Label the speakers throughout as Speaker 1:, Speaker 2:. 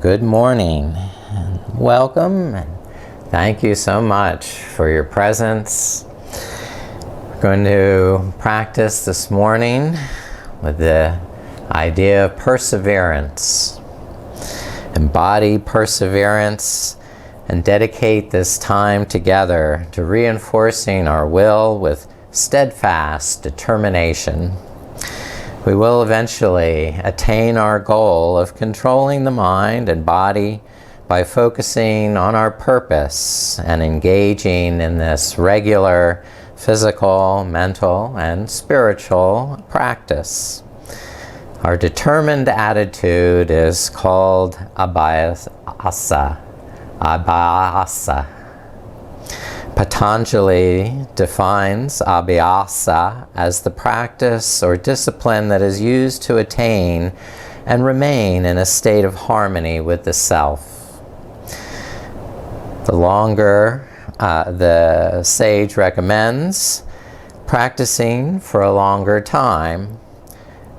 Speaker 1: Good morning. Welcome and thank you so much for your presence. We're going to practice this morning with the idea of perseverance. Embody perseverance and dedicate this time together to reinforcing our will with steadfast determination. We will eventually attain our goal of controlling the mind and body by focusing on our purpose and engaging in this regular physical, mental, and spiritual practice. Our determined attitude is called Abhyasa. Abhyasa. Patanjali defines Abhyasa as the practice or discipline that is used to attain and remain in a state of harmony with the self. The longer the sage recommends practicing for a longer time,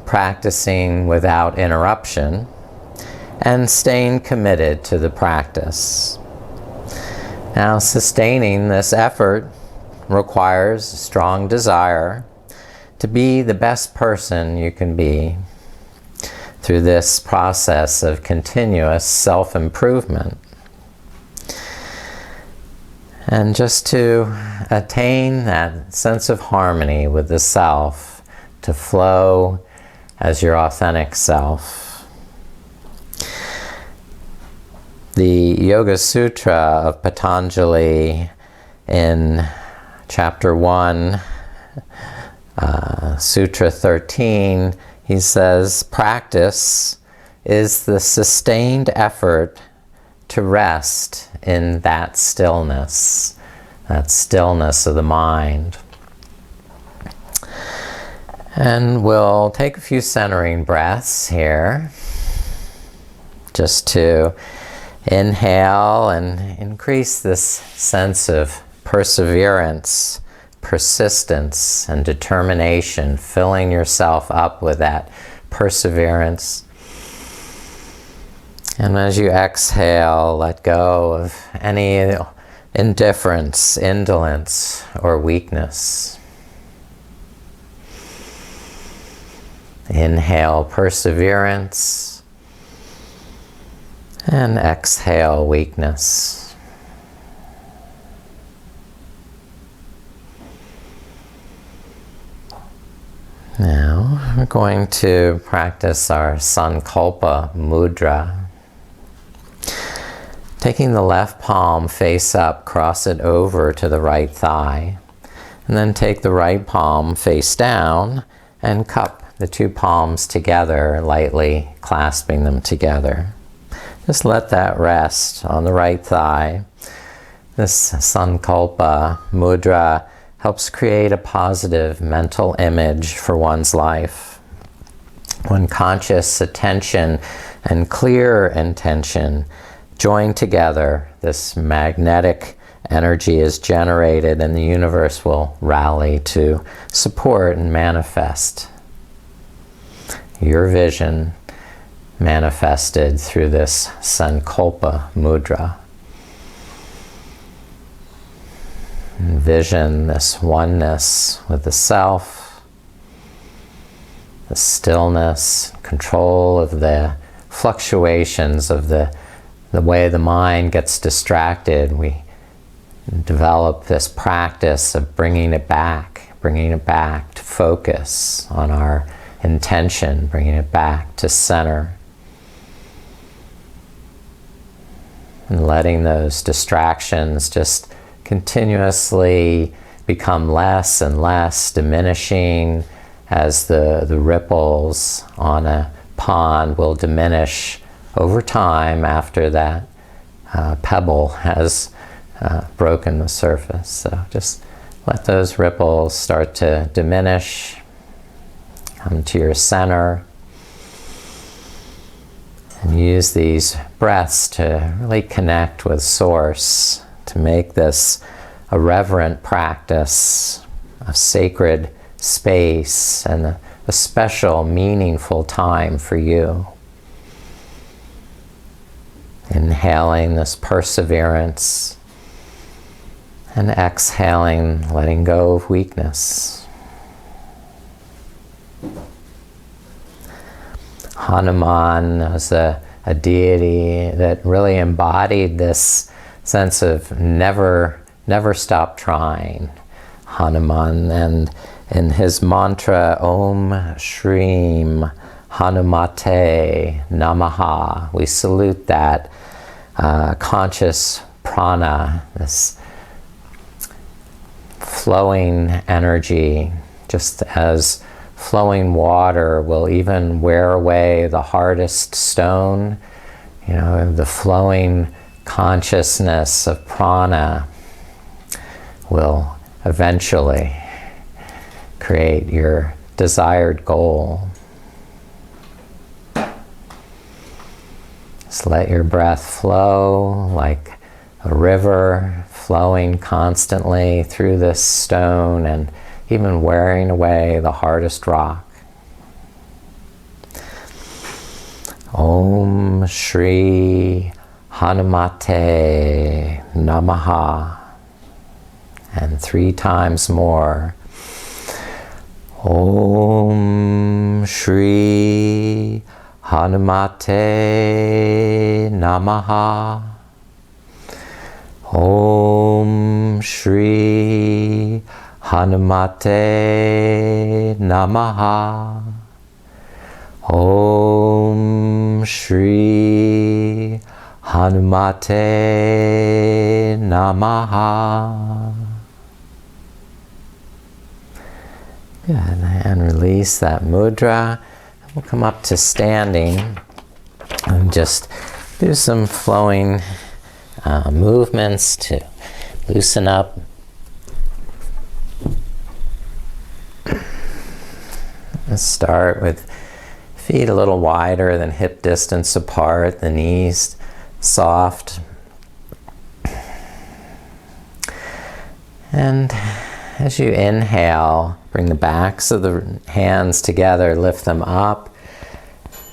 Speaker 1: practicing without interruption, and staying committed to the practice. Now, sustaining this effort requires a strong desire to be the best person you can be through this process of continuous self-improvement. And just to attain that sense of harmony with the self, to flow as your authentic self. The Yoga Sutra of Patanjali in Chapter 1, Sutra 13, he says, practice is the sustained effort to rest in that stillness of the mind. And we'll take a few centering breaths here, just to inhale and increase this sense of perseverance, persistence, and determination, filling yourself up with that perseverance. And as you exhale, let go of any indifference, indolence, or weakness. Inhale perseverance. And exhale weakness. Now we're going to practice our Culpa Mudra. Taking the left palm face up, cross it over to the right thigh. And then take the right palm face down and cup the two palms together, lightly clasping them together. Just let that rest on the right thigh. This Sankalpa Mudra helps create a positive mental image for one's life. When conscious attention and clear intention join together, this magnetic energy is generated and the universe will rally to support and manifest your vision, manifested through this Sankalpa Mudra. Envision this oneness with the self, the stillness, control of the fluctuations of the way the mind gets distracted. We develop this practice of bringing it back to focus on our intention, bringing it back to center. And letting those distractions just continuously become less and less, diminishing as the ripples on a pond will diminish over time after that pebble has broken the surface. So just let those ripples start to diminish, come to your center. And use these breaths to really connect with Source, to make this a reverent practice, a sacred space, and a special, meaningful time for you. Inhaling this perseverance, and exhaling, letting go of weakness. Hanuman was a deity that really embodied this sense of never stop trying. Hanuman, and in his mantra, Om Shreem Hanumate Namaha, we salute that conscious prana, this flowing energy, just as flowing water will even wear away the hardest stone. You know, the flowing consciousness of prana will eventually create your desired goal. Just let your breath flow like a river, flowing constantly through this stone and even wearing away the hardest rock. Om Shri Hanumate Namaha. And 3 times more. Om Shri Hanumate Namaha. Om Shri Hanumate Namaha. Om Shri Hanumate Namaha. Good, and release that mudra. We'll come up to standing and just do some flowing movements to loosen up. Let's start with feet a little wider than hip distance apart, the knees soft. And as you inhale, bring the backs of the hands together, lift them up,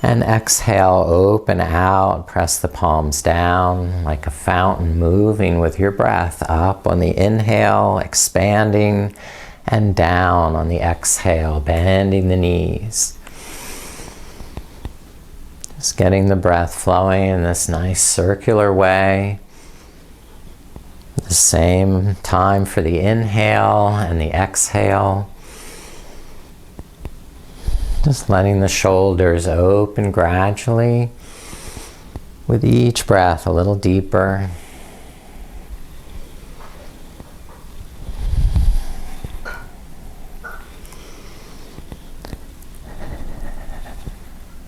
Speaker 1: and exhale, open out, press the palms down like a fountain, moving with your breath up on the inhale, expanding, and down on the exhale, bending the knees. Just getting the breath flowing in this nice circular way. The same time for the inhale and the exhale. Just letting the shoulders open gradually with each breath a little deeper.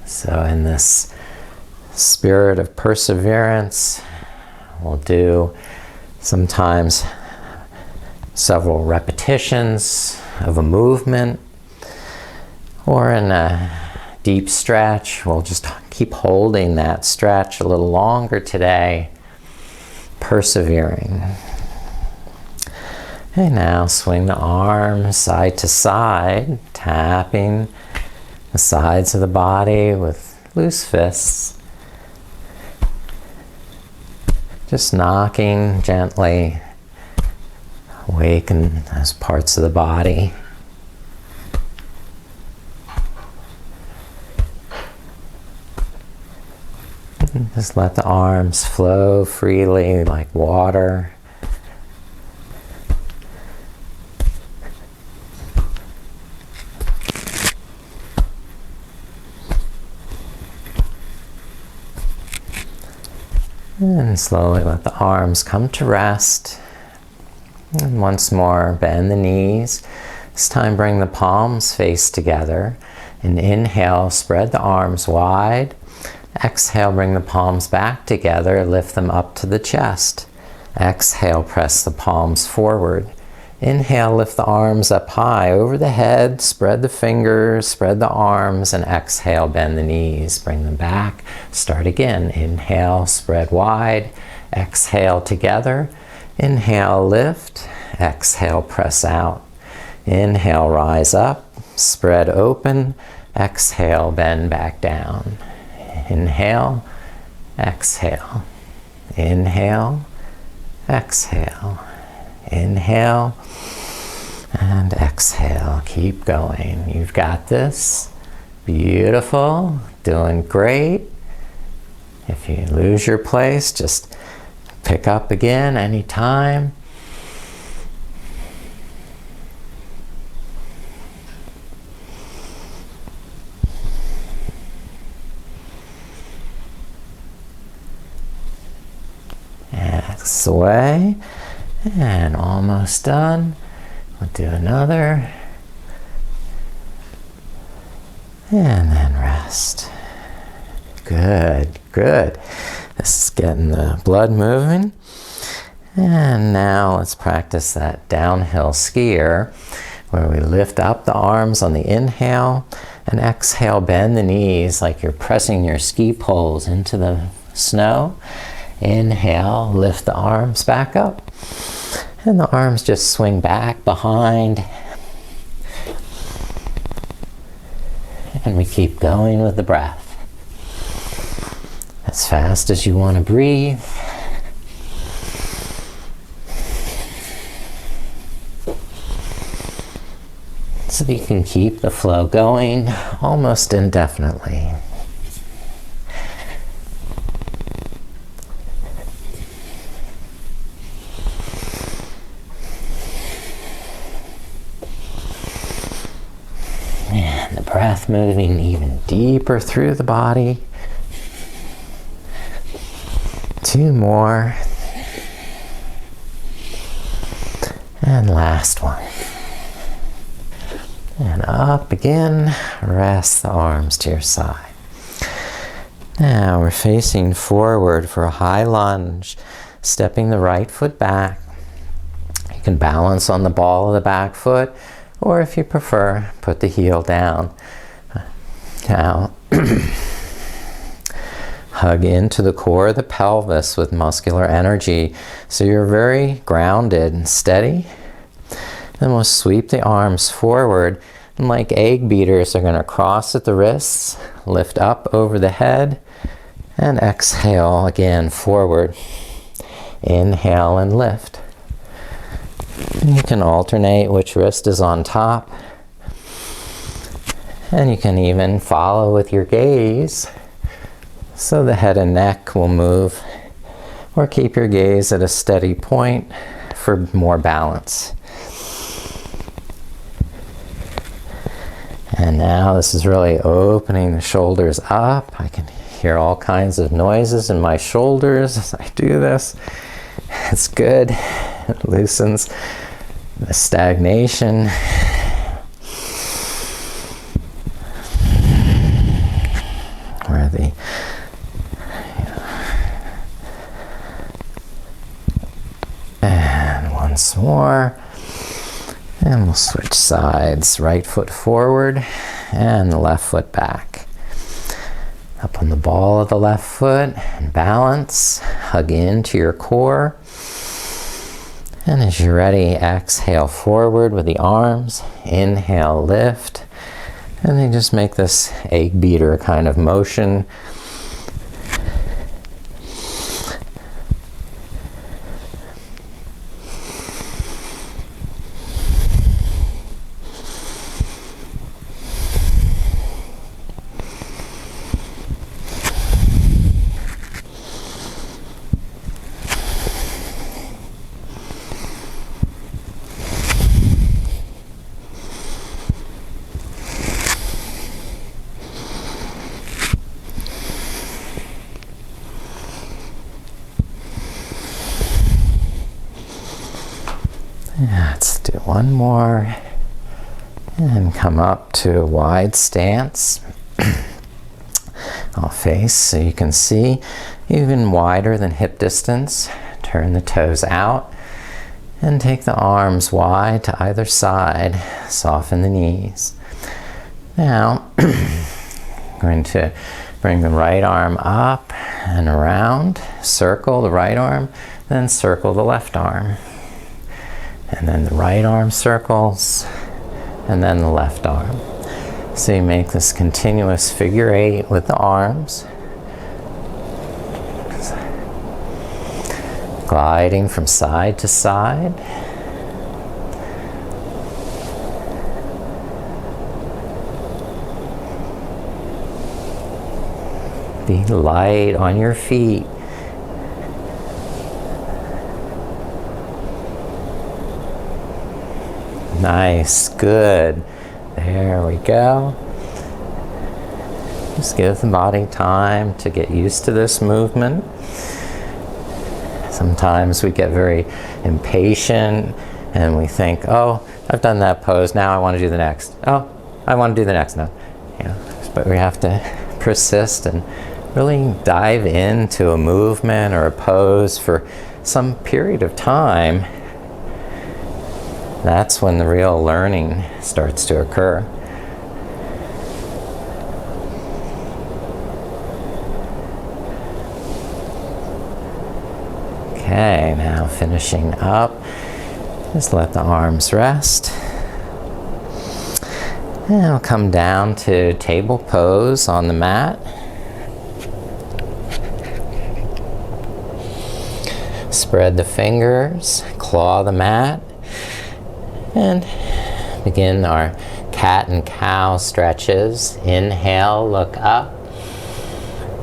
Speaker 1: So in this spirit of perseverance, we'll do sometimes several repetitions of a movement, or in a deep stretch, we'll just keep holding that stretch a little longer today, persevering. And now swing the arms side to side, tapping the sides of the body with loose fists. Just knocking gently, awaken those parts of the body. Just let the arms flow freely like water. And slowly let the arms come to rest. And once more, bend the knees. This time bring the palms face together. And inhale, spread the arms wide. Exhale, bring the palms back together, lift them up to the chest. Exhale, press the palms forward. Inhale, lift the arms up high over the head, spread the fingers, spread the arms, and exhale, bend the knees, bring them back. Start again. Inhale, spread wide. Exhale, together. Inhale, lift. Exhale, press out. Inhale, rise up, spread open. Exhale, bend back down. Inhale, exhale. Inhale, exhale. Inhale and exhale. Keep going. You've got this. Beautiful. Doing great. If you lose your place, just pick up again anytime. X away. And almost done. We'll do another. And then rest. Good, good. This is getting the blood moving. And now let's practice that downhill skier where we lift up the arms on the inhale and exhale, bend the knees like you're pressing your ski poles into the snow. Inhale, lift the arms back up. And the arms just swing back behind. And we keep going with the breath. As fast as you want to breathe. So you can keep the flow going almost indefinitely. And the breath moving even deeper through the body. 2 more. And last one. And up again. Rest the arms to your side. Now we're facing forward for a high lunge, stepping the right foot back. You can balance on the ball of the back foot, or if you prefer, put the heel down. Now, hug into the core of the pelvis with muscular energy so you're very grounded and steady. Then we'll sweep the arms forward, and like egg beaters, they're going to cross at the wrists, lift up over the head, and exhale again forward. Inhale and lift. And you can alternate which wrist is on top. And you can even follow with your gaze so the head and neck will move, or keep your gaze at a steady point for more balance. And now this is really opening the shoulders up. I can hear all kinds of noises in my shoulders as I do this. It's good. It loosens the stagnation. Where the and once more. And we'll switch sides. Right foot forward and the left foot back. Up on the ball of the left foot and balance. Hug into your core. And as you're ready, exhale forward with the arms. Inhale, lift. And then just make this egg beater kind of motion. Let's do one more and come up to a wide stance. I'll face so you can see even wider than hip distance. Turn the toes out and take the arms wide to either side. Soften the knees. Now, I'm going to bring the right arm up and around. Circle the right arm, then circle the left arm. And then the right arm circles, and then the left arm. So you make this continuous figure 8 with the arms. Gliding from side to side. Be light on your feet. Nice, good. There we go. Just give the body time to get used to this movement. Sometimes we get very impatient and we think, oh, I've done that pose, now I want to do the next. Oh, I want to do the next now. But we have to persist and really dive into a movement or a pose for some period of time. That's when the real learning starts to occur. Okay, now finishing up, just let the arms rest. And I'll come down to table pose on the mat. Spread the fingers, claw the mat, and begin our cat and cow stretches. Inhale, look up,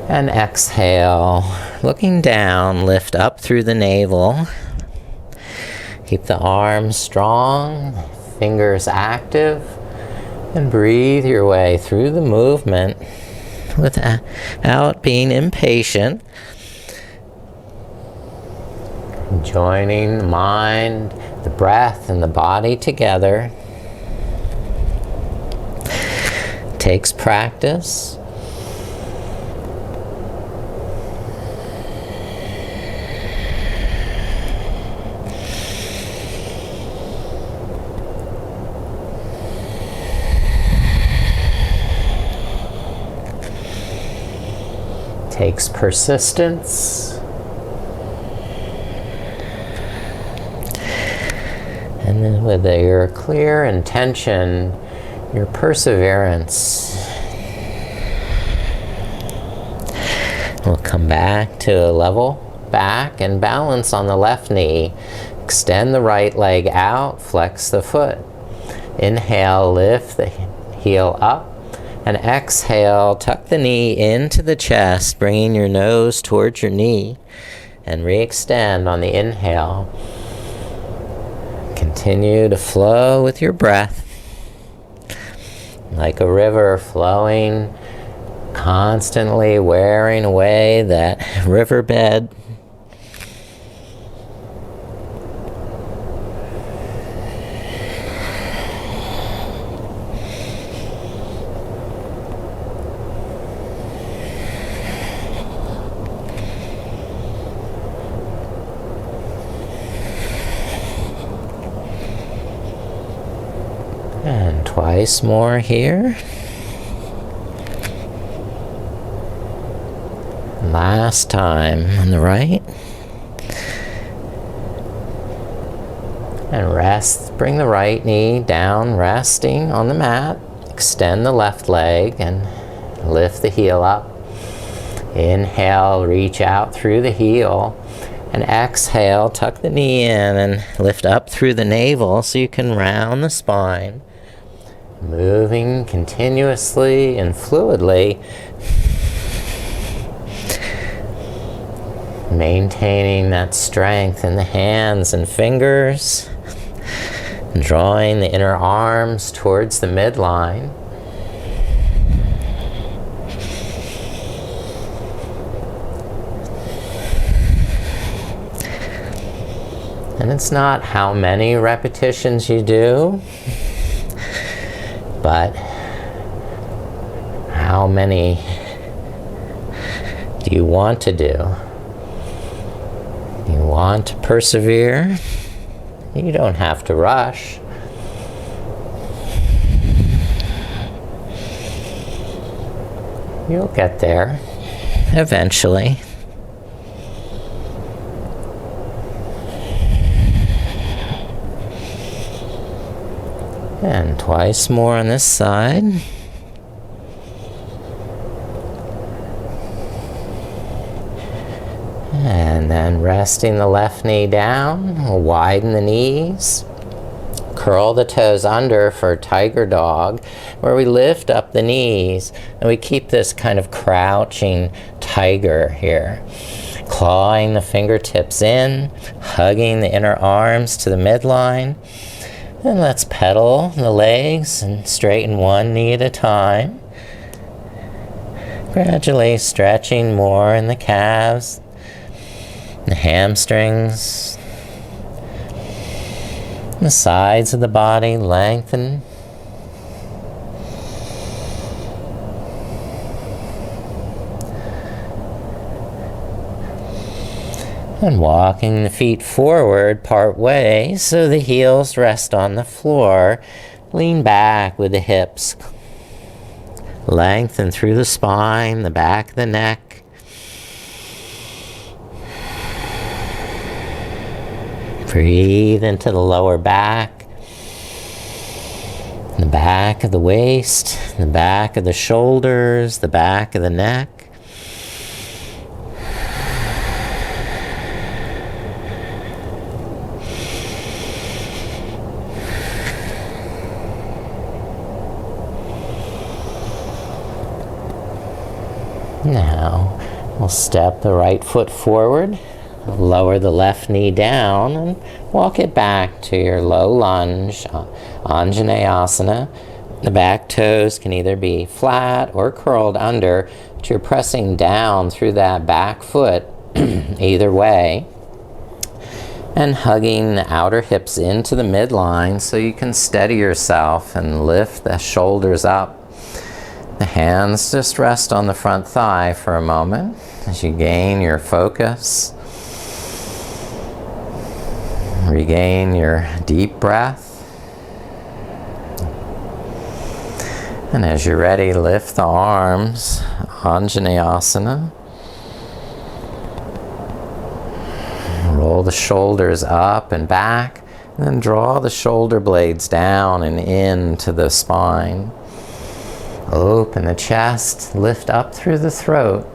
Speaker 1: and exhale, looking down, lift up through the navel. Keep the arms strong, fingers active, and breathe your way through the movement without being impatient. Joining the mind, the breath, and the body together. Takes practice. Takes persistence. And then with your clear intention, your perseverance, we'll come back to a level back and balance on the left knee. Extend the right leg out, flex the foot. Inhale, lift the heel up. And exhale, tuck the knee into the chest, bringing your nose towards your knee. And re-extend on the inhale. Continue to flow with your breath. Like a river flowing, constantly wearing away that riverbed. And twice more here. Last time on the right. And rest, bring the right knee down, resting on the mat. Extend the left leg and lift the heel up. Inhale, reach out through the heel. And exhale, tuck the knee in and lift up through the navel so you can round the spine. Moving continuously and fluidly. Maintaining that strength in the hands and fingers. Drawing the inner arms towards the midline. And it's not how many repetitions you do, but how many do you want to do? You want to persevere? You don't have to rush. You'll get there eventually. And twice more on this side. And then resting the left knee down, we'll widen the knees. Curl the toes under for tiger dog, where we lift up the knees and we keep this kind of crouching tiger here. Clawing the fingertips in, hugging the inner arms to the midline. And let's pedal the legs and straighten one knee at a time. Gradually stretching more in the calves, the hamstrings, the sides of the body lengthen. And walking the feet forward part way so the heels rest on the floor. Lean back with the hips. Lengthen through the spine, the back of the neck. Breathe into the lower back, the back of the waist, the back of the shoulders, the back of the neck. Now, we'll step the right foot forward, lower the left knee down, and walk it back to your low lunge, Anjaneyasana. The back toes can either be flat or curled under, but you're pressing down through that back foot, either way. And hugging the outer hips into the midline so you can steady yourself and lift the shoulders up. The hands just rest on the front thigh for a moment as you gain your focus. Regain your deep breath. And as you're ready, lift the arms, Anjaneyasana. Roll the shoulders up and back, and then draw the shoulder blades down and into the spine. Open the chest, lift up through the throat.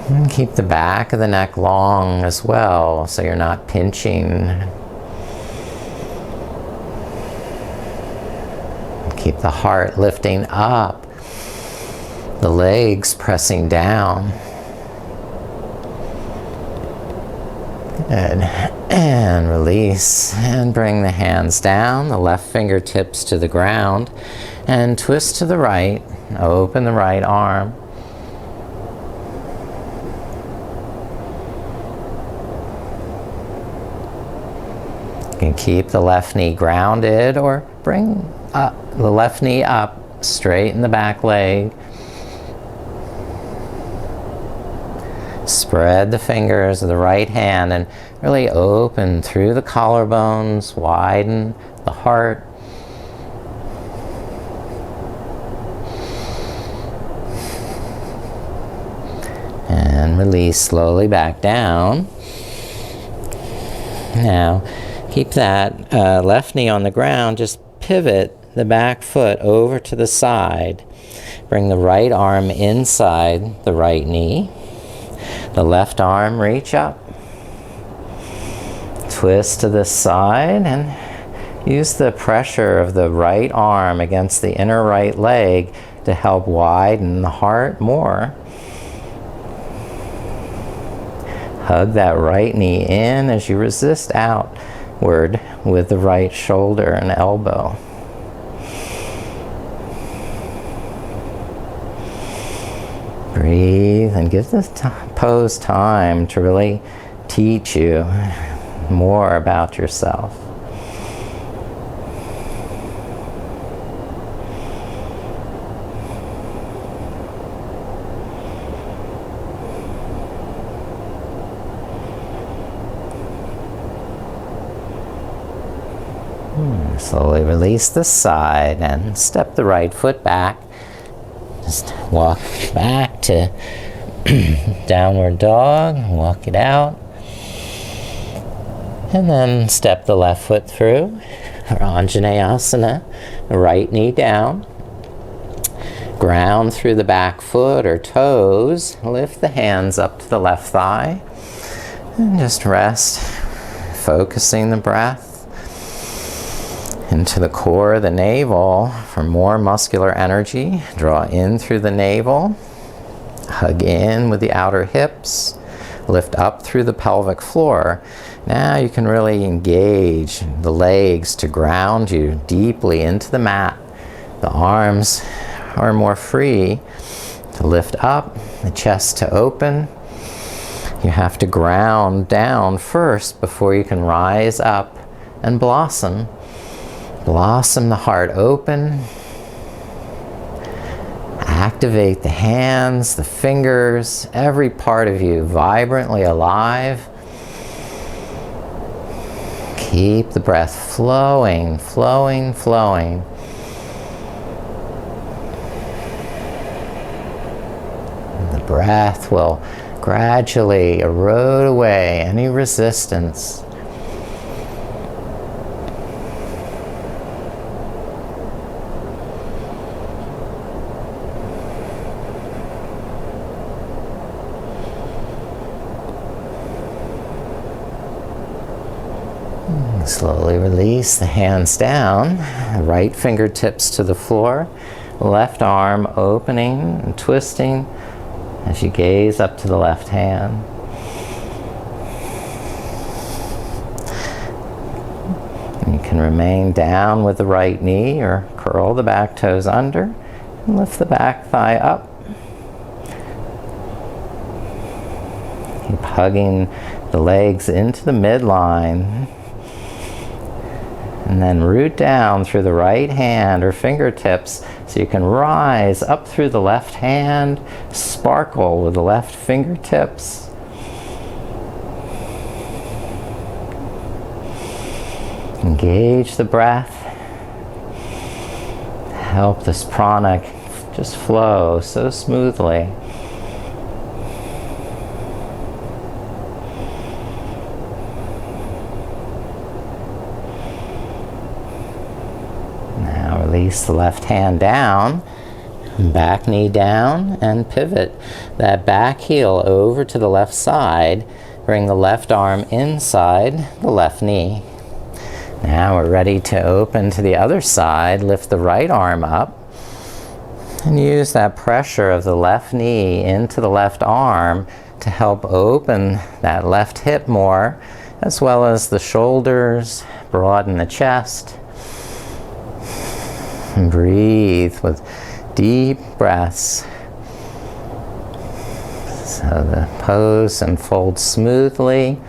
Speaker 1: And keep the back of the neck long as well, so you're not pinching. Keep the heart lifting up, the legs pressing down. Good. And release, and bring the hands down, the left fingertips to the ground. And twist to the right, open the right arm. You can keep the left knee grounded or bring up the left knee up, straighten the back leg. Spread the fingers of the right hand and really open through the collarbones, widen the heart. And release slowly back down. Now, keep that left knee on the ground. Just pivot the back foot over to the side. Bring the right arm inside the right knee. The left arm reach up. Twist to the side and use the pressure of the right arm against the inner right leg to help widen the heart more. Hug that right knee in as you resist outward with the right shoulder and elbow. Breathe and give this pose time to really teach you more about yourself. Slowly release the side and step the right foot back. Just walk back to downward dog, walk it out. And then step the left foot through, or Anjaneyasana, the right knee down. Ground through the back foot or toes. Lift the hands up to the left thigh. And just rest, focusing the breath into the core of the navel for more muscular energy. Draw in through the navel. Hug in with the outer hips. Lift up through the pelvic floor. Now you can really engage the legs to ground you deeply into the mat. The arms are more free to lift up, the chest to open. You have to ground down first before you can rise up and blossom. Blossom the heart open. Activate the hands, the fingers, every part of you vibrantly alive. Keep the breath flowing, flowing, flowing. The breath will gradually erode away any resistance. Slowly release the hands down, right fingertips to the floor, left arm opening and twisting as you gaze up to the left hand. You can remain down with the right knee or curl the back toes under and lift the back thigh up. Keep hugging the legs into the midline. And then root down through the right hand or fingertips so you can rise up through the left hand, sparkle with the left fingertips. Engage the breath. Help this prana just flow so smoothly. Release the left hand down, back knee down, and pivot that back heel over to the left side. Bring the left arm inside the left knee. Now we're ready to open to the other side. Lift the right arm up and use that pressure of the left knee into the left arm to help open that left hip more, as well as the shoulders, broaden the chest. And breathe with deep breaths. So the pose unfolds smoothly,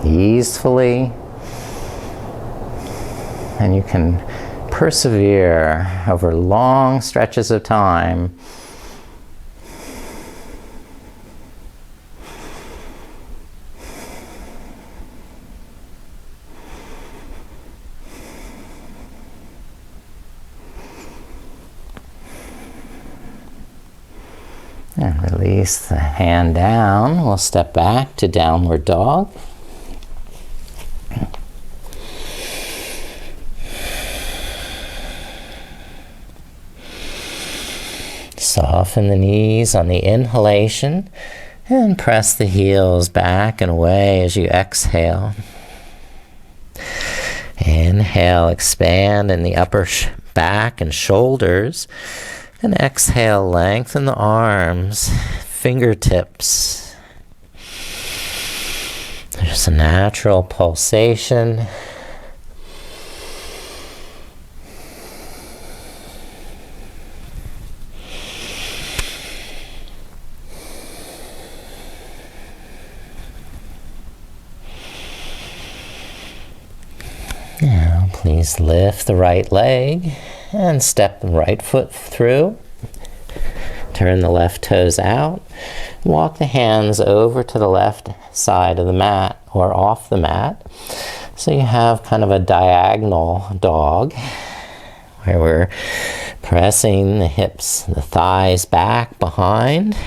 Speaker 1: easefully, and you can persevere over long stretches of time. And release the hand down. We'll step back to downward dog. Soften the knees on the inhalation and press the heels back and away as you exhale. Inhale, expand in the upper back and shoulders. And exhale, lengthen the arms, fingertips. There's a natural pulsation. Now, please lift the right leg and step the right foot through. Turn the left toes out. Walk the hands over to the left side of the mat or off the mat. So you have kind of a diagonal dog where we're pressing the hips, the thighs back behind,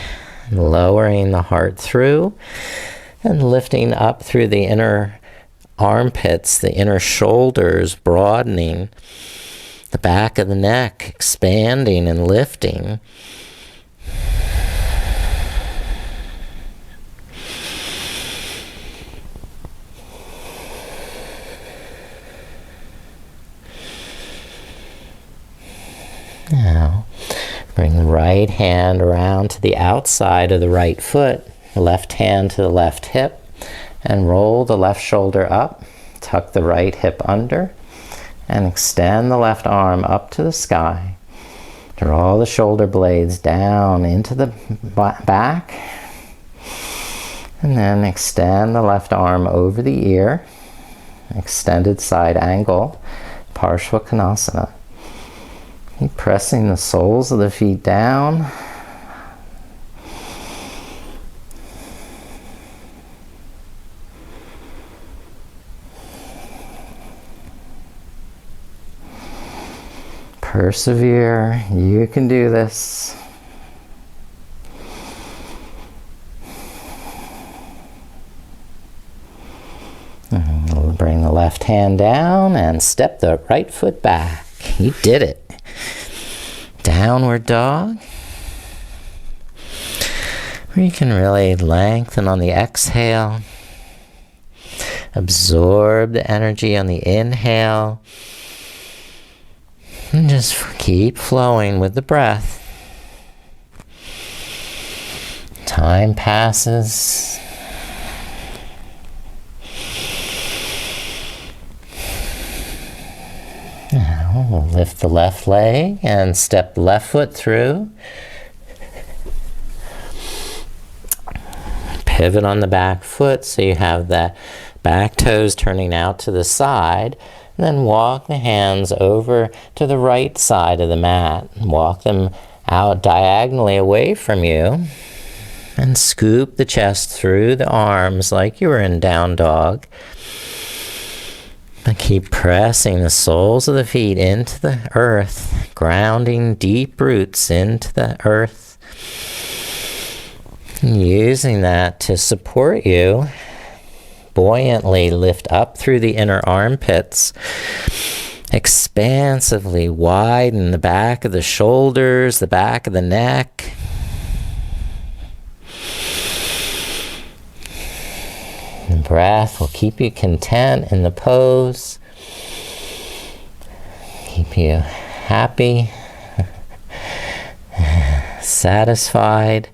Speaker 1: lowering the heart through, and lifting up through the inner armpits, the inner shoulders, broadening. The back of the neck expanding and lifting. Now, bring the right hand around to the outside of the right foot, left hand to the left hip, and roll the left shoulder up. Tuck the right hip under, and extend the left arm up to the sky. Draw the shoulder blades down into the back, and then extend the left arm over the ear. Extended side angle, Parshvakonasana. Keep pressing the soles of the feet down. Persevere. You can do this. We'll bring the left hand down and step the right foot back. You did it. Downward dog. Where you can really lengthen on the exhale. Absorb the energy on the inhale. And just keep flowing with the breath. Time passes. Now we'll lift the left leg and step the left foot through. Pivot on the back foot so you have the back toes turning out to the side. And then walk the hands over to the right side of the mat. Walk them out diagonally away from you. And scoop the chest through the arms like you were in down dog. And keep pressing the soles of the feet into the earth, grounding deep roots into the earth. And using that to support you. Buoyantly lift up through the inner armpits. Expansively widen the back of the shoulders, the back of the neck. The breath will keep you content in the pose. Keep you happy, satisfied.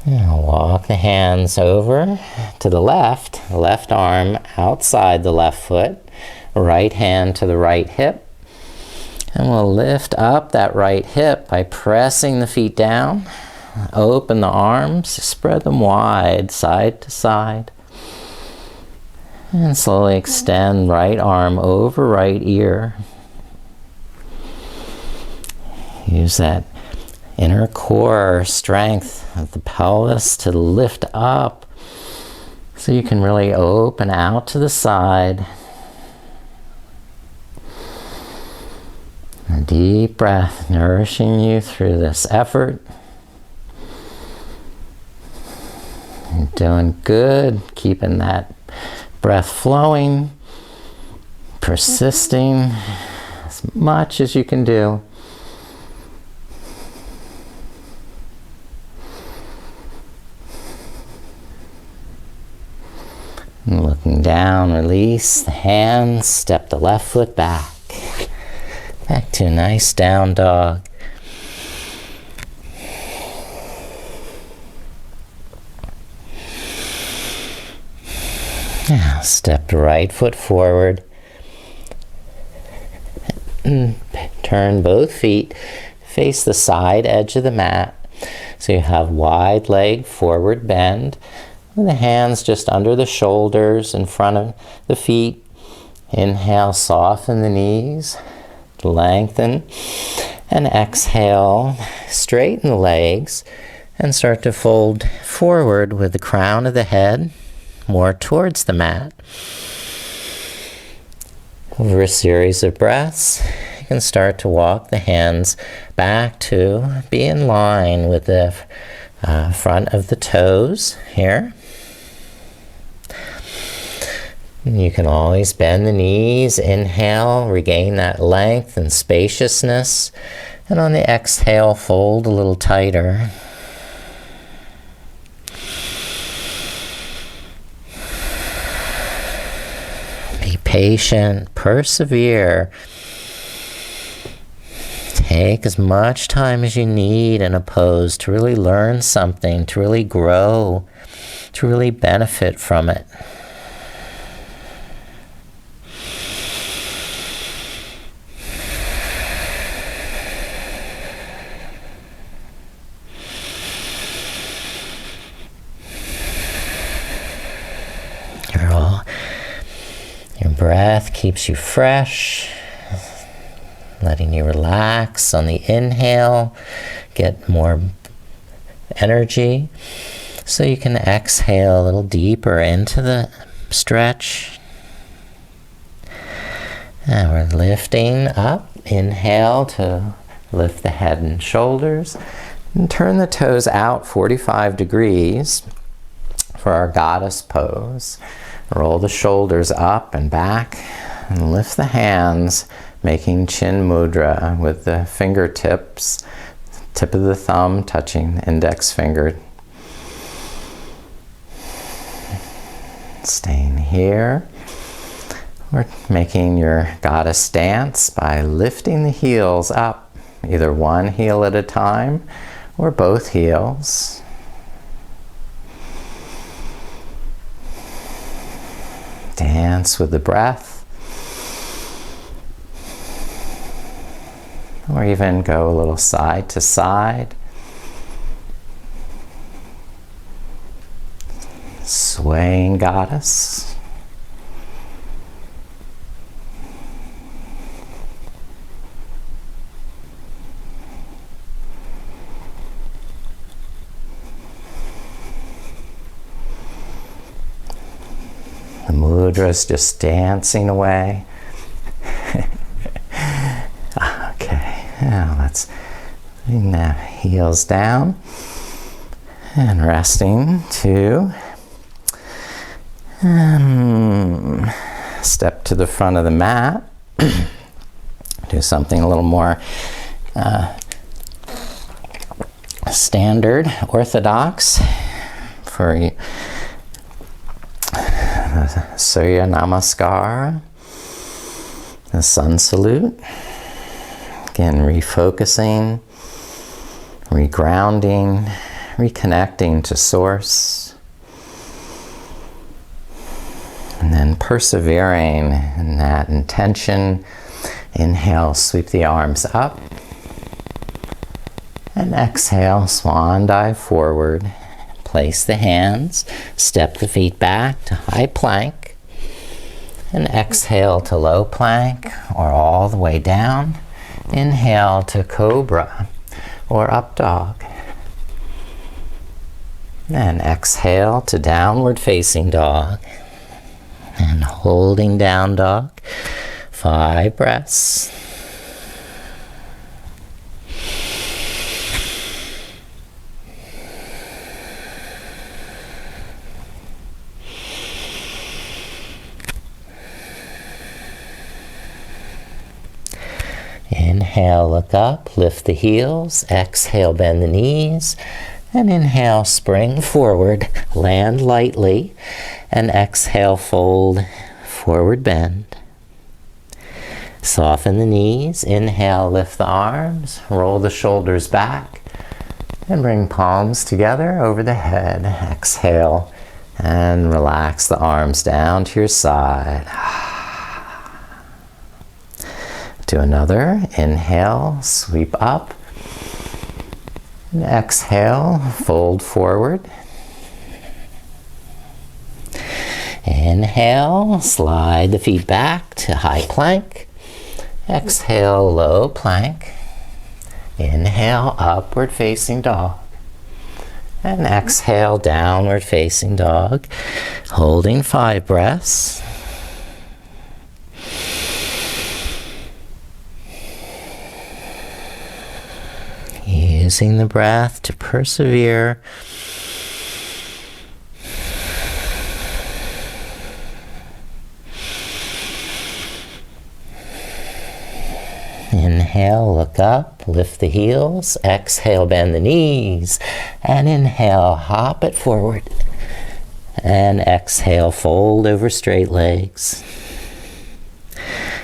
Speaker 1: Now walk the hands over to the left arm outside the left foot, right hand to the right hip. And we'll lift up that right hip by pressing the feet down. Open the arms, spread them wide, side to side. And slowly extend right arm over right ear. Use that inner core strength of the pelvis to lift up so you can really open out to the side. A deep breath nourishing you through this effort. You're doing good, keeping that breath flowing, persisting as much as you can do. And looking down, release the hands, step the left foot back. Back to a nice down dog. Now step the right foot forward. And turn both feet, face the side edge of the mat. So you have wide leg forward bend. With the hands just under the shoulders in front of the feet. Inhale, soften the knees. Lengthen. And exhale, straighten the legs. And start to fold forward with the crown of the head more towards the mat. Over a series of breaths, you can start to walk the hands back to be in line with the front of the toes here. You can always bend the knees, inhale, regain that length and spaciousness, and on the exhale, fold a little tighter. Be patient, persevere. Take as much time as you need in a pose to really learn something, to really grow, to really benefit from it. Your breath keeps you fresh, letting you relax on the inhale, get more energy, so you can exhale a little deeper into the stretch. And we're lifting up. Inhale to lift the head and shoulders, and turn the toes out 45 degrees for our goddess pose. Roll the shoulders up and back and lift the hands, making chin mudra with the fingertips, tip of the thumb touching the index finger. Staying here. We're making your goddess dance by lifting the heels up, either one heel at a time or both heels. Dance with the breath, or even go a little side to side. Swaying goddess. The mudra's just dancing away. Okay, now let's bring the heels down and resting to step to the front of the mat. Do something a little more standard, orthodox for Surya Namaskar, the sun salute. Again, refocusing, regrounding, reconnecting to source. And then persevering in that intention. Inhale, sweep the arms up. And exhale, swan dive forward. Place the hands, step the feet back to high plank, and exhale to low plank or all the way down. Inhale to cobra or up dog. And exhale to downward facing dog. And holding down dog, 5 breaths. Inhale, look up, lift the heels. Exhale, bend the knees. And inhale, spring forward, land lightly. And exhale, fold, forward bend. Soften the knees. Inhale, lift the arms. Roll the shoulders back. And bring palms together over the head. Exhale, and relax the arms down to your side. Do another. Inhale, sweep up. And exhale, fold forward. Inhale, slide the feet back to high plank. Exhale, low plank. Inhale, upward facing dog. And exhale, downward facing dog. Holding 5 breaths. Using the breath to persevere. Inhale, look up, lift the heels. Exhale, bend the knees. And inhale, hop it forward. And exhale, fold over straight legs.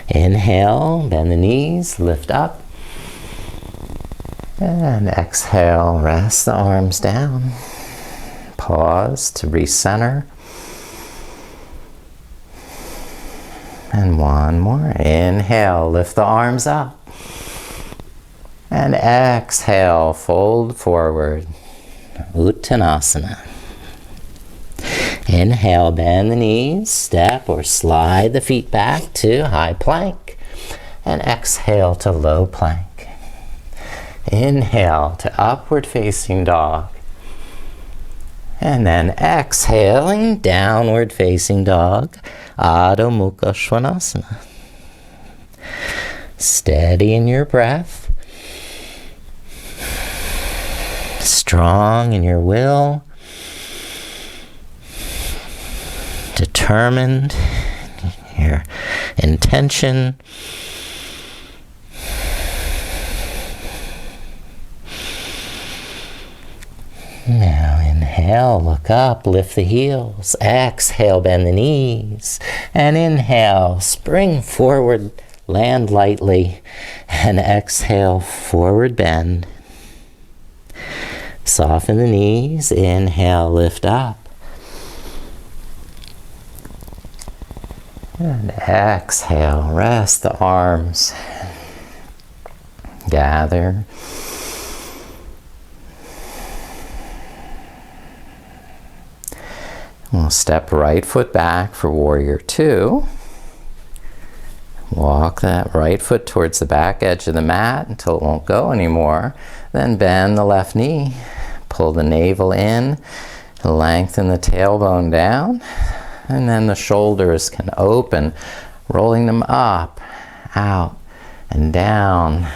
Speaker 1: Inhale, bend the knees, lift up. And exhale, rest the arms down. Pause to recenter. And one more. Inhale, lift the arms up. And exhale, fold forward. Uttanasana. Inhale, bend the knees, step or slide the feet back to high plank. And exhale to low plank. Inhale to upward facing dog. And then exhaling, downward facing dog, Adho Mukha Svanasana. Steady in your breath. Strong in your will. Determined, your intention. Now inhale, look up, lift the heels. Exhale, bend the knees. And inhale, spring forward, land lightly. And exhale, forward bend. Soften the knees. Inhale, lift up. And exhale, rest the arms. Gather. We'll step right foot back for warrior two. Walk that right foot towards the back edge of the mat until it won't go anymore. Then bend the left knee. Pull the navel in. Lengthen the tailbone down. And then the shoulders can open, rolling them up, out, and down.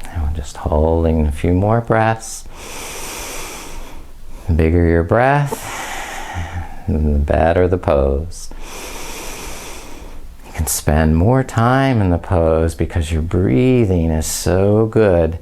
Speaker 1: And we're just holding a few more breaths. The bigger your breath, the better the pose. You can spend more time in the pose because your breathing is so good.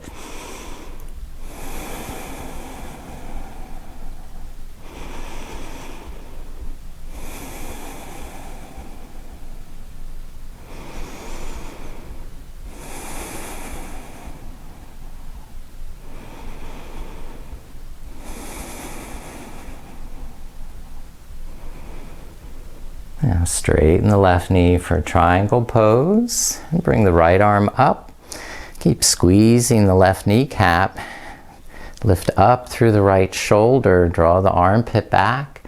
Speaker 1: Now straighten the left knee for a triangle pose. And bring the right arm up. Keep squeezing the left kneecap. Lift up through the right shoulder. Draw the armpit back.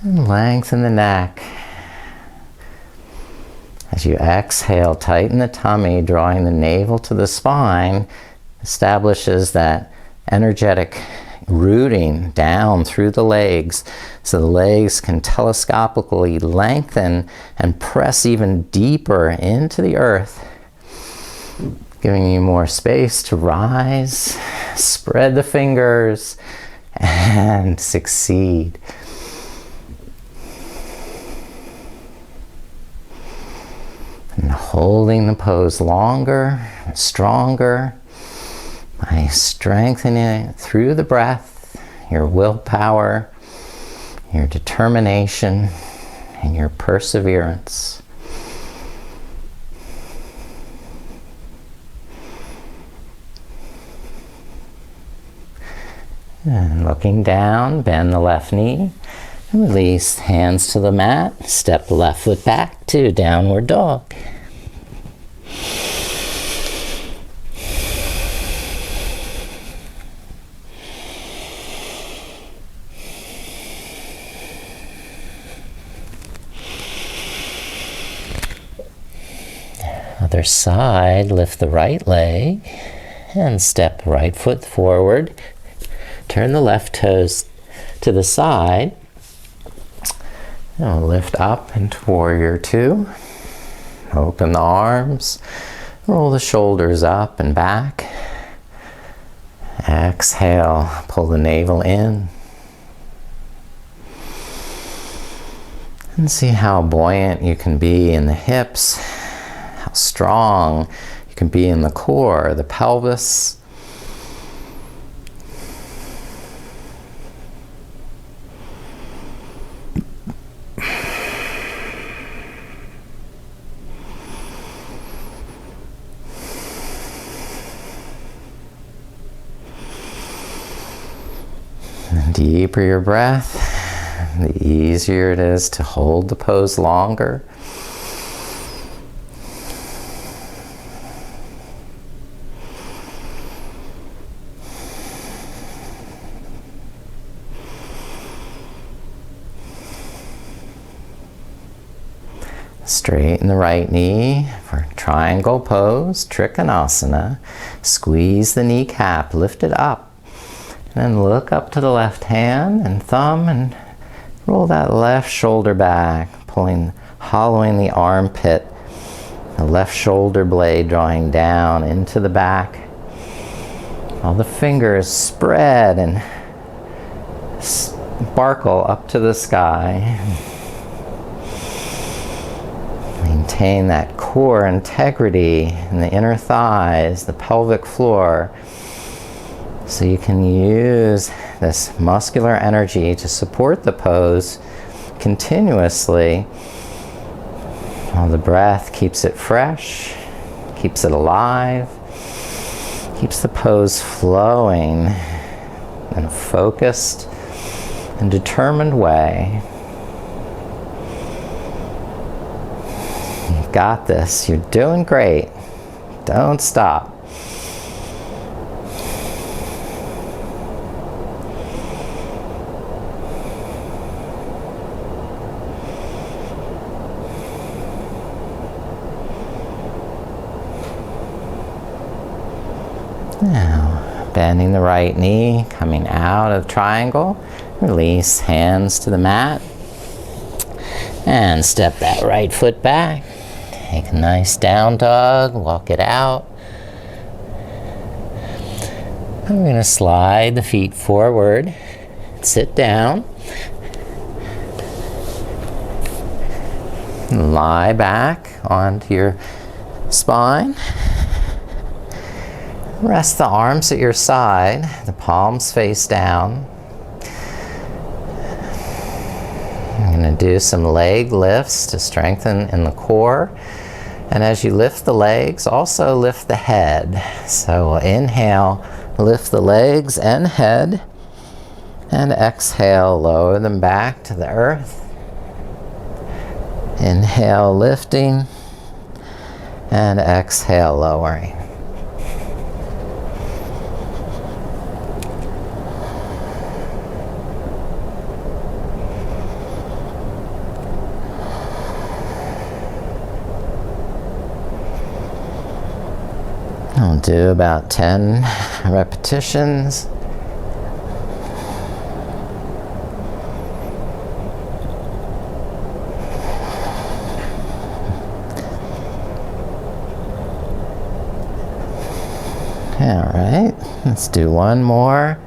Speaker 1: And lengthen the neck. As you exhale, tighten the tummy, drawing the navel to the spine. Establishes that energetic rooting down through the legs so the legs can telescopically lengthen and press even deeper into the earth, giving you more space to rise, spread the fingers, and succeed. And holding the pose longer, stronger, by strengthening it through the breath, your willpower, your determination, and your perseverance. And looking down, bend the left knee, and release hands to the mat. Step the left foot back to downward dog. Other side, lift the right leg and step right foot forward. Turn the left toes to the side. Now lift up into warrior two. Open the arms. Roll the shoulders up and back. Exhale, pull the navel in. And see how buoyant you can be in the hips, how strong you can be in the core, the pelvis. The deeper your breath, the easier it is to hold the pose longer. Straighten the right knee for triangle pose, Trichanasana. Squeeze the kneecap, lift it up. And then look up to the left hand and thumb and roll that left shoulder back, hollowing the armpit, the left shoulder blade drawing down into the back. All the fingers spread and sparkle up to the sky. Maintain that core integrity in the inner thighs, the pelvic floor, so you can use this muscular energy to support the pose continuously while the breath keeps it fresh, keeps it alive, keeps the pose flowing in a focused and determined way. You've got this. You're doing great. Don't stop. Now, bending the right knee, coming out of triangle, release hands to the mat, and step that right foot back. Take a nice down dog, walk it out. And we're going to slide the feet forward, sit down, lie back onto your spine. Rest the arms at your side, the palms face down. I'm going to do some leg lifts to strengthen in the core. And as you lift the legs, also lift the head. So we'll inhale, lift the legs and head. And exhale, lower them back to the earth. Inhale, lifting. And exhale, lowering. I'll do about 10 repetitions. All right, let's do one more.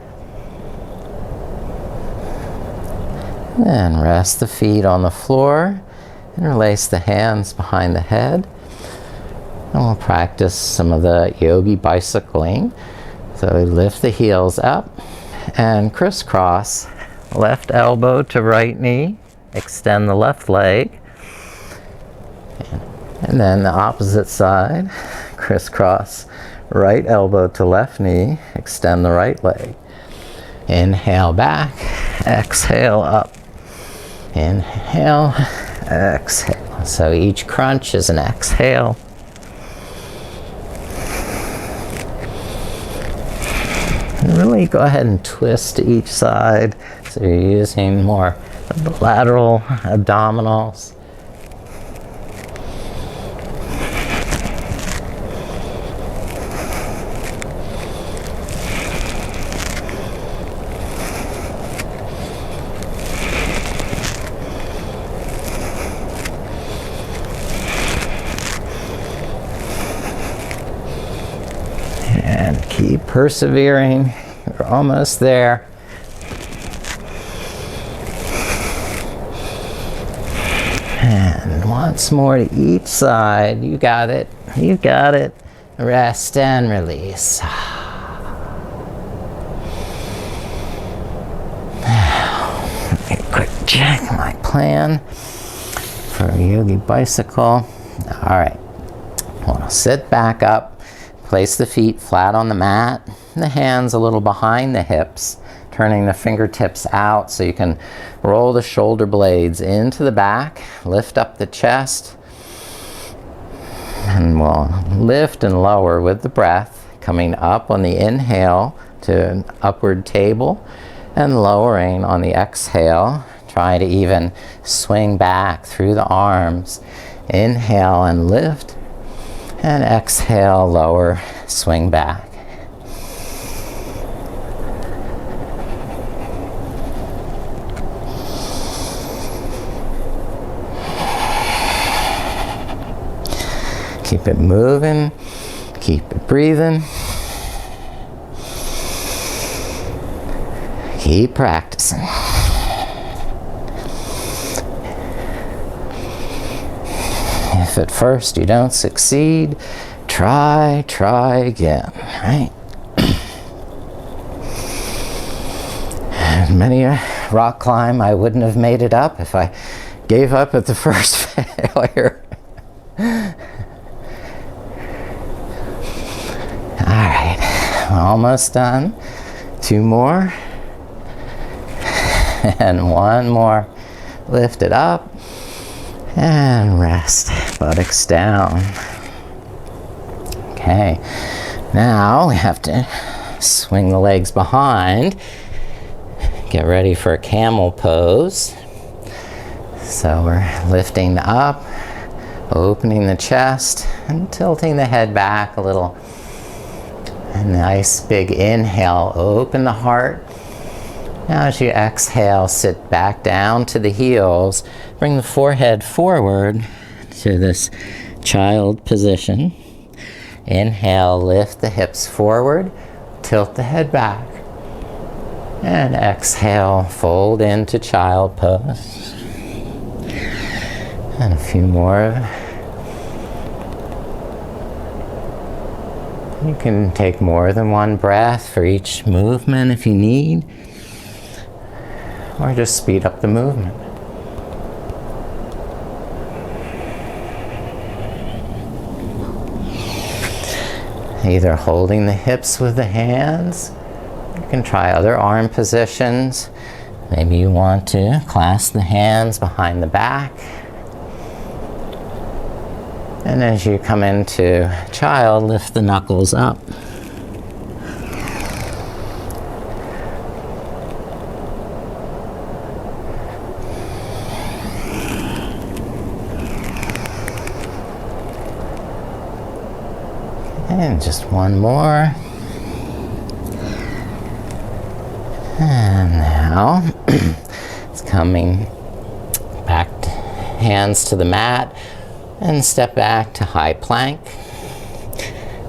Speaker 1: And rest the feet on the floor and release the hands behind the head. And we'll practice some of the Yogi Bicycling. So we lift the heels up and crisscross, left elbow to right knee, extend the left leg. And then the opposite side, crisscross, right elbow to left knee, extend the right leg. Inhale back, exhale up. Inhale, exhale. So each crunch is an exhale. And really go ahead and twist to each side. So you're using more of the lateral abdominals. And keep persevering. We're almost there. Once more to each side. You got it. You got it. Rest and release. Now, let me quick check my plan for Yogi Bicycle. All right. Well, sit back up. Place the feet flat on the mat. The hands a little behind the hips. Turning the fingertips out so you can roll the shoulder blades into the back. Lift up the chest. And we'll lift and lower with the breath, coming up on the inhale to an upward table and lowering on the exhale. Try to even swing back through the arms. Inhale and lift, and exhale, lower, swing back. Keep it moving, keep it breathing. Keep practicing. If at first you don't succeed, try again, right? Many a rock climb, I wouldn't have made it up if I gave up at the first failure. Almost done. 2 more. And 1 more. Lift it up. And rest. Buttocks down. Okay. Now we have to swing the legs behind. Get ready for a camel pose. So we're lifting up, opening the chest, and tilting the head back a little. A nice big inhale, open the heart. Now as you exhale, sit back down to the heels. Bring the forehead forward to this child position. Inhale, lift the hips forward, tilt the head back. And exhale, fold into child pose. And a few more. You can take more than 1 breath for each movement if you need, or just speed up the movement. Either holding the hips with the hands, you can try other arm positions. Maybe you want to clasp the hands behind the back. And as you come into child, lift the knuckles up. And just 1 more. And now it's coming back, hands to the mat. And step back to high plank.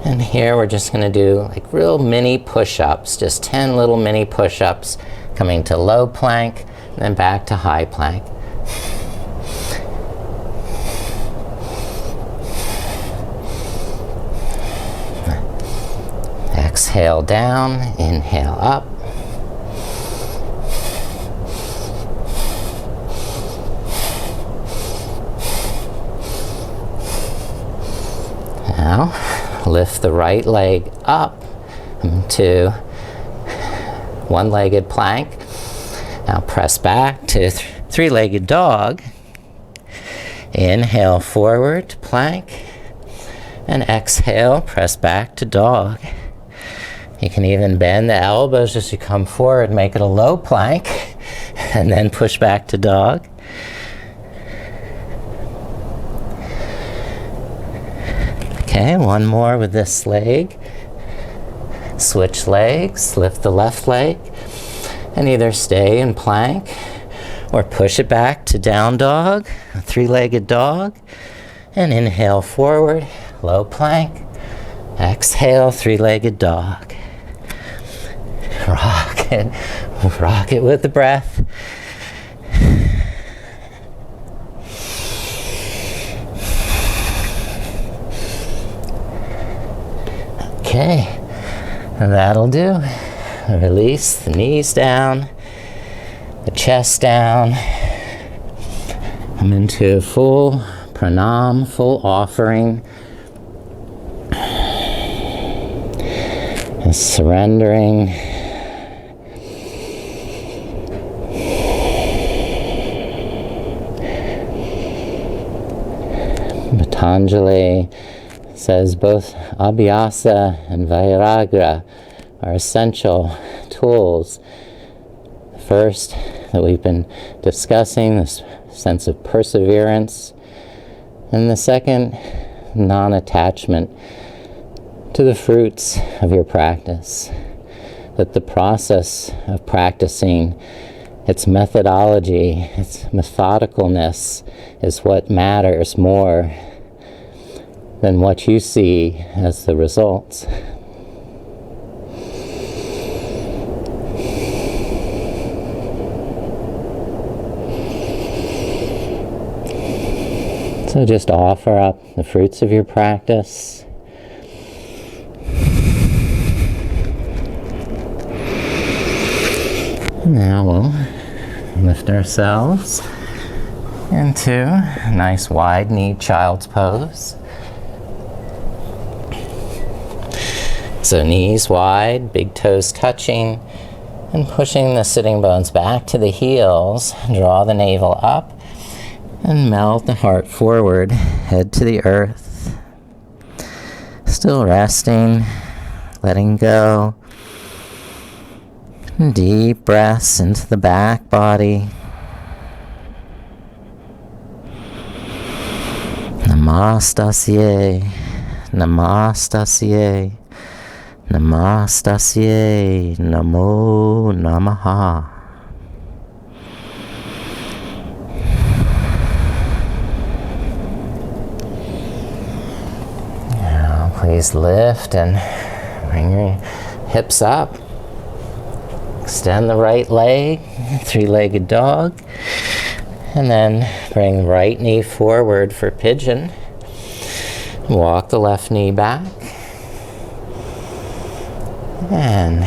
Speaker 1: And here we're just going to do like real mini push-ups, just 10 little mini push-ups, coming to low plank, and then back to high plank. Exhale down, inhale up. Now, lift the right leg up to 1-legged plank. Now press back to 3-legged dog. Inhale forward to plank. And exhale, press back to dog. You can even bend the elbows as you come forward, make it a low plank, and then push back to dog. Okay, 1 more with this leg. Switch legs, lift the left leg, and either stay in plank or push it back to down dog, a 3-legged dog, and inhale forward, low plank, exhale, 3-legged dog. Rock it with the breath. Okay, that'll do. Release the knees down, the chest down. Come into full pranam, full offering. And surrendering. Patanjali says both Abhyasa and Vairagya are essential tools. First, that we've been discussing, this sense of perseverance. And the second, non-attachment to the fruits of your practice. That the process of practicing, its methodology, its methodicalness is what matters more than what you see as the results. So just offer up the fruits of your practice. Now we'll lift ourselves into a nice wide-kneed child's pose. So knees wide, big toes touching, and pushing the sitting bones back to the heels. Draw the navel up and melt the heart forward, head to the earth. Still resting, letting go. Deep breaths into the back body. Namastasye, Namastasye, Namastasye, Namo Namaha. Now please lift and bring your hips up. Extend the right leg, three-legged dog, and then bring the right knee forward for pigeon. Walk the left knee back, and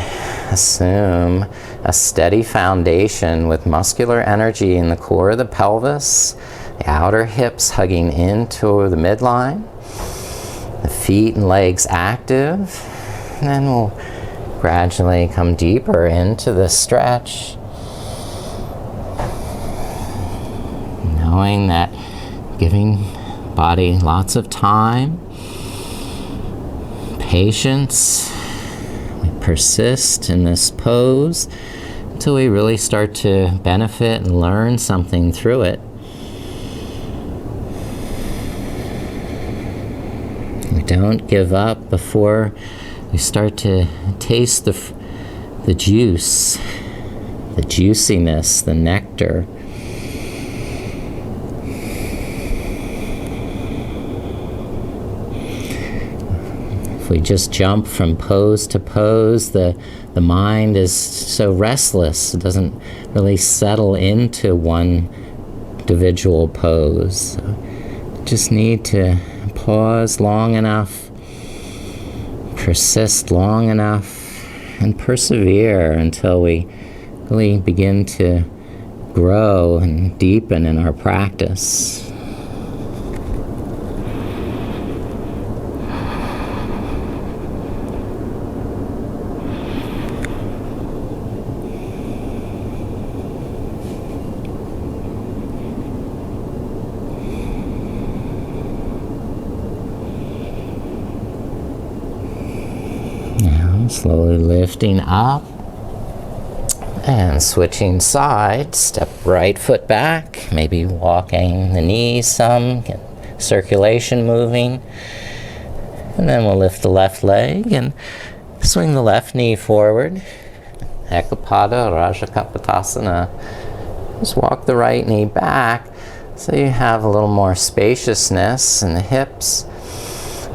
Speaker 1: assume a steady foundation with muscular energy in the core of the pelvis, the outer hips hugging into the midline, the feet and legs active, and then we'll gradually come deeper into the stretch, knowing that giving body lots of time, patience, we persist in this pose until we really start to benefit and learn something through it. We don't give up before we start to taste the juice, the juiciness, the nectar. If we just jump from pose to pose, the mind is so restless. It doesn't really settle into one individual pose. So just need to pause long enough, persist long enough, and persevere until we really begin to grow and deepen in our practice. Slowly lifting up and switching sides. Step right foot back, maybe walking the knees some, get circulation moving. And then we'll lift the left leg and swing the left knee forward. Ekapada Rajakapatasana. Just walk the right knee back so you have a little more spaciousness in the hips.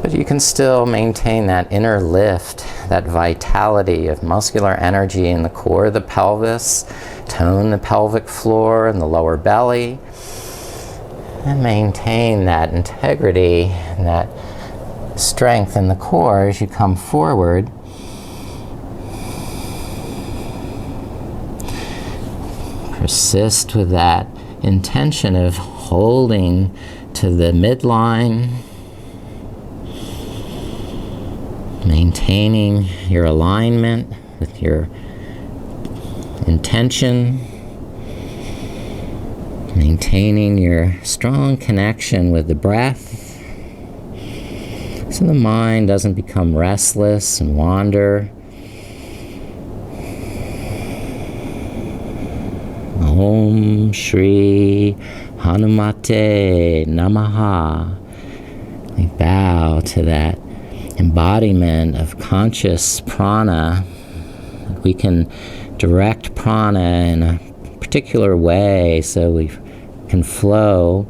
Speaker 1: But you can still maintain that inner lift, that vitality of muscular energy in the core of the pelvis, tone the pelvic floor and the lower belly, and maintain that integrity and that strength in the core as you come forward. Persist with that intention of holding to the midline, maintaining your alignment with your intention, maintaining your strong connection with the breath, so the mind doesn't become restless and wander. Om Shri Hanumate Namaha. We bow to that embodiment of conscious prana. We can direct prana in a particular way so we can flow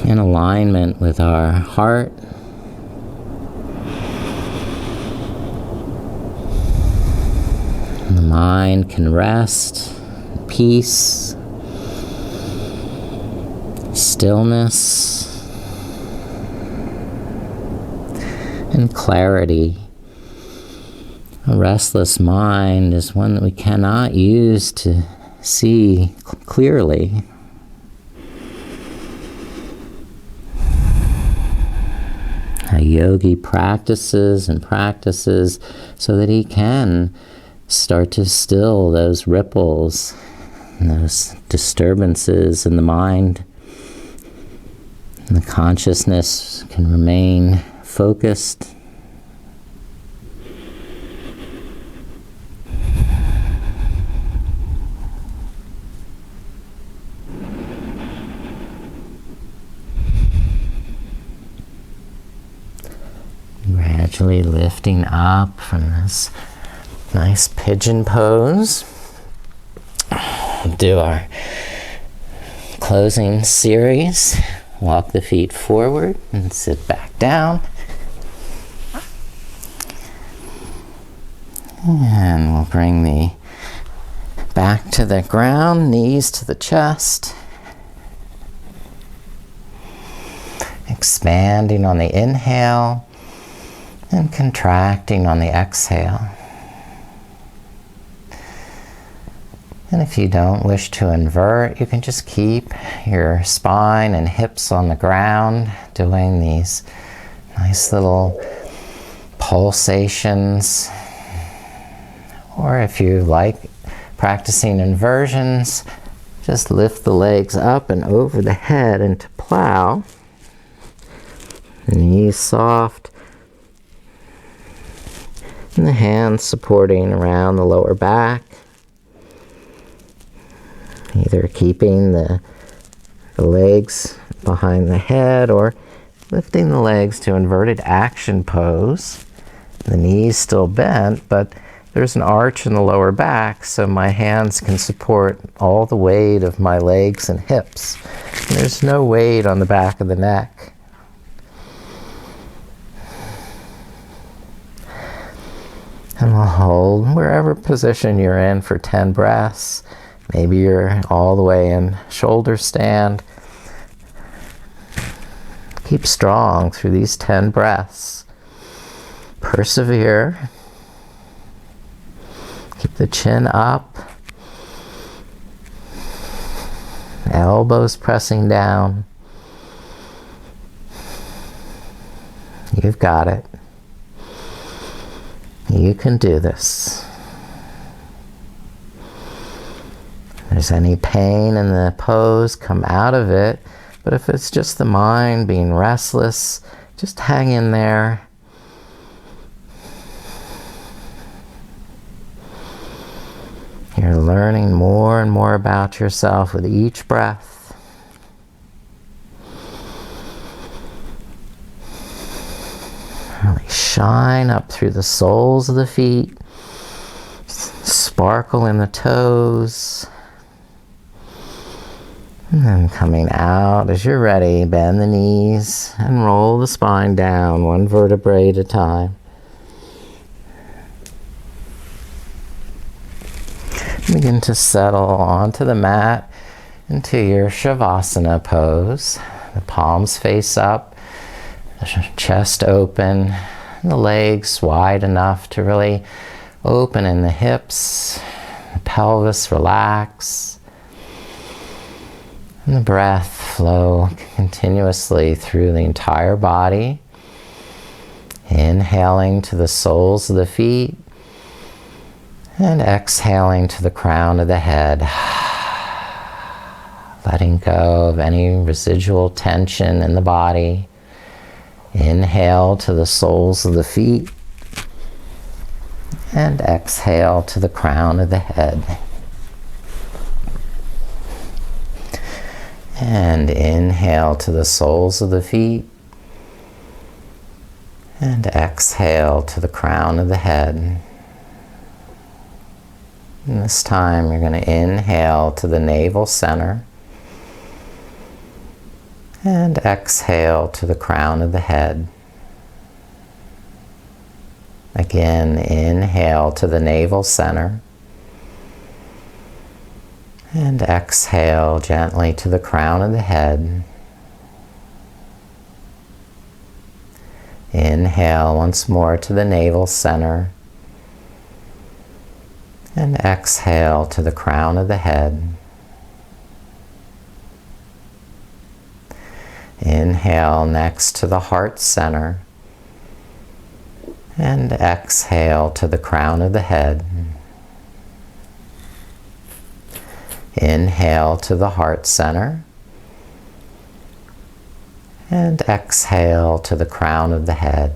Speaker 1: in alignment with our heart. And the mind can rest, peace, stillness, and clarity. A restless mind is one that we cannot use to see clearly. A yogi practices and practices so that he can start to still those ripples and those disturbances in the mind. And the consciousness can remain focused. Gradually lifting up from this nice pigeon pose. Do our closing series. Walk the feet forward and sit back down. And we'll bring the back to the ground, knees to the chest. Expanding on the inhale and contracting on the exhale. And if you don't wish to invert, you can just keep your spine and hips on the ground, doing these nice little pulsations. Or if you like practicing inversions, just lift the legs up and over the head into plow. Knees soft. And the hands supporting around the lower back. Either keeping the legs behind the head or lifting the legs to inverted action pose. The knees still bent, but there's an arch in the lower back, so my hands can support all the weight of my legs and hips. And there's no weight on the back of the neck. And we'll hold wherever position you're in for 10 breaths. Maybe you're all the way in shoulder stand. Keep strong through these 10 breaths. Persevere. Keep the chin up. Elbows pressing down. You've got it. You can do this. If there's any pain in the pose, come out of it. But if it's just the mind being restless, just hang in there. You're learning more and more about yourself with each breath. Really shine up through the soles of the feet. Sparkle in the toes. And then coming out as you're ready, bend the knees and roll the spine down one vertebrae at a time. Begin to settle onto the mat into your Shavasana pose. The palms face up. The chest open, and the legs wide enough to really open in the hips, the pelvis relax, and the breath flow continuously through the entire body. Inhaling to the soles of the feet and exhaling to the crown of the head. Letting go of any residual tension in the body. Inhale to the soles of the feet and exhale to the crown of the head. And inhale to the soles of the feet and exhale to the crown of the head. And this time you're going to inhale to the navel center and exhale to the crown of the head. Again, inhale to the navel center and exhale gently to the crown of the head. Inhale once more to the navel center and exhale to the crown of the head. Inhale next to the heart center and exhale to the crown of the head. Inhale to the heart center and exhale to the crown of the head.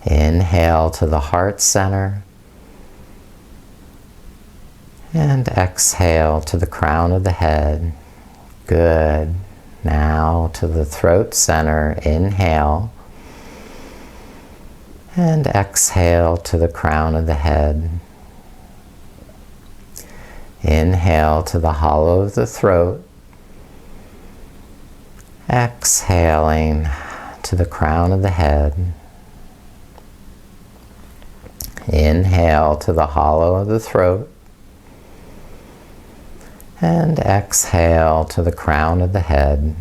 Speaker 1: Inhale to the heart center and exhale to the crown of the head. Good. Now to the throat center. Inhale and exhale to the crown of the head. Inhale to the hollow of the throat. Exhaling to the crown of the head. Inhale to the hollow of the throat. And exhale to the crown of the head.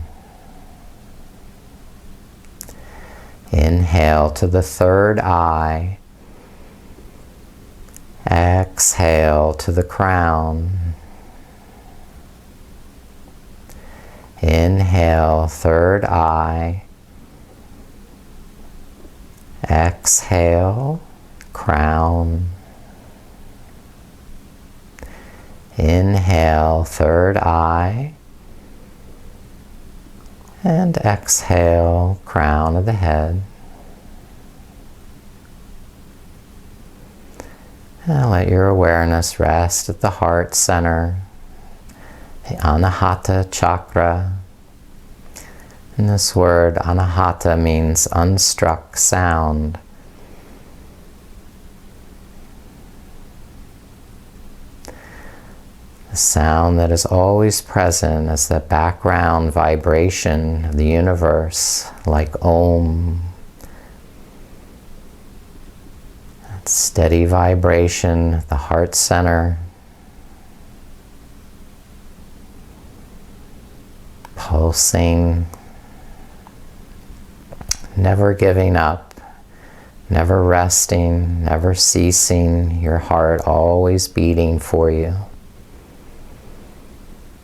Speaker 1: Inhale to the third eye. Exhale to the crown. Inhale, third eye. Exhale, crown. Inhale, third eye. And exhale, crown of the head. And let your awareness rest at the heart center, the Anahata chakra. And this word Anahata means unstruck sound. The sound that is always present as the background vibration of the universe, like Om. That steady vibration at the heart center. Pulsing, never giving up, never resting, never ceasing, your heart always beating for you.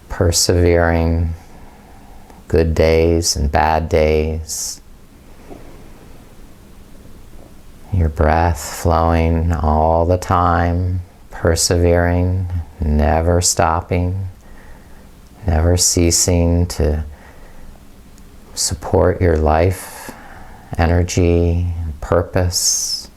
Speaker 1: Persevering, good days and bad days. Your breath flowing all the time, persevering, never stopping, never ceasing to support your life, energy, purpose.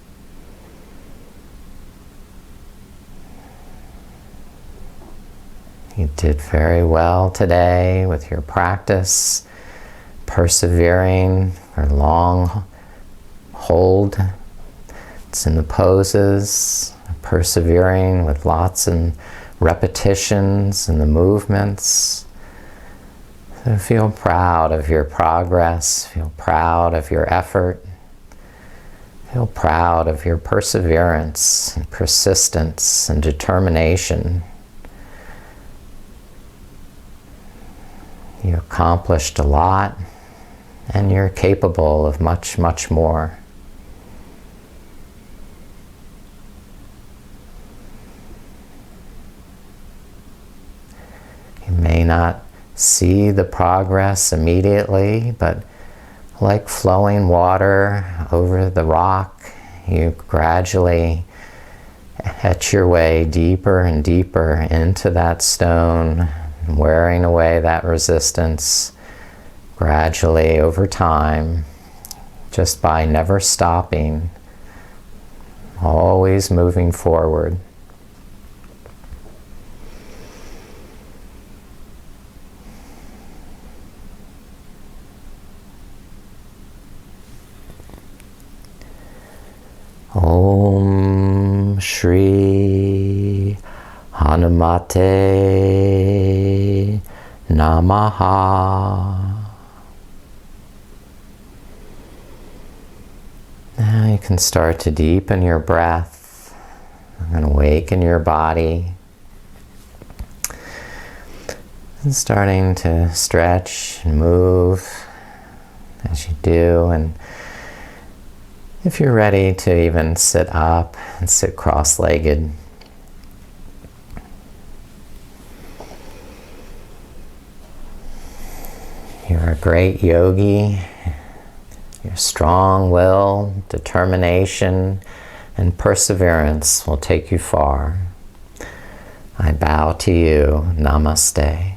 Speaker 1: You did very well today with your practice, persevering for long hold. It's in the poses, persevering with lots of repetitions and the movements. So feel proud of your progress, feel proud of your effort, feel proud of your perseverance and persistence and determination. You accomplished a lot, and you're capable of much, much more. You may not see the progress immediately, but like flowing water over the rock, you gradually etch your way deeper and deeper into that stone, wearing away that resistance gradually over time, just by never stopping, always moving forward. Om Shri Hanumate Namaha. Now you can start to deepen your breath and awaken your body. And starting to stretch and move as you do. And if you're ready to even sit up and sit cross-legged, you're a great yogi. Your strong will, determination, and perseverance will take you far. I bow to you. Namaste.